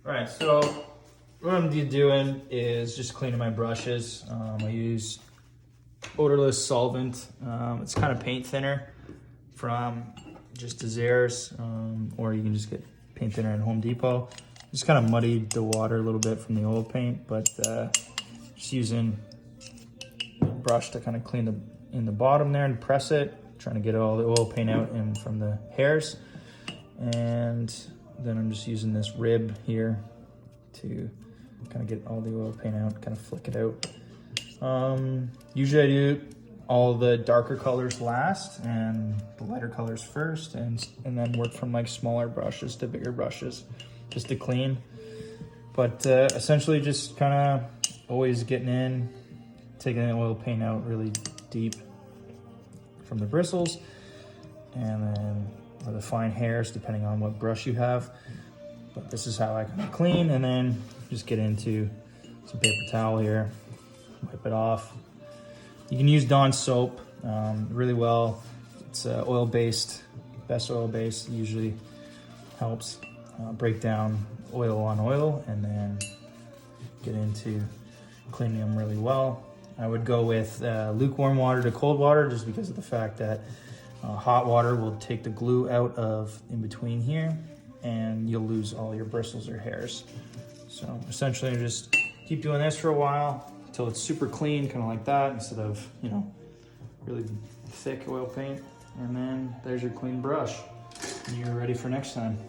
All right, so what I'm doing is just cleaning my brushes. I use odorless solvent. It's kind of paint thinner from just Zehrs, or you can just get paint thinner at Home Depot. Just kind of muddied the water a little bit from the oil paint, but just using a brush to kind of clean in the bottom there and press it, trying to get all the oil paint out and from the hairs. And then I'm just using this rib here to kind of get all the oil paint out, kind of flick it out. Usually I do all the darker colors last and the lighter colors first, and then work from like smaller brushes to bigger brushes just to clean. But essentially just kind of always getting in, taking the oil paint out really deep from the bristles, and then or the fine hairs depending on what brush you have. But this is how I kind of clean, and then just get into some paper towel here, wipe it off. You can use Dawn soap really well. It's oil-based, best oil-based, usually helps break down oil on oil, and then get into cleaning them really well. I would go with lukewarm water to cold water, just because of the fact that hot water will take the glue out of in between here, and you'll lose all your bristles or hairs. So essentially just keep doing this for a while until it's super clean, kind of like that, instead of, you know, really thick oil paint. And then there's your clean brush. And you're ready for next time.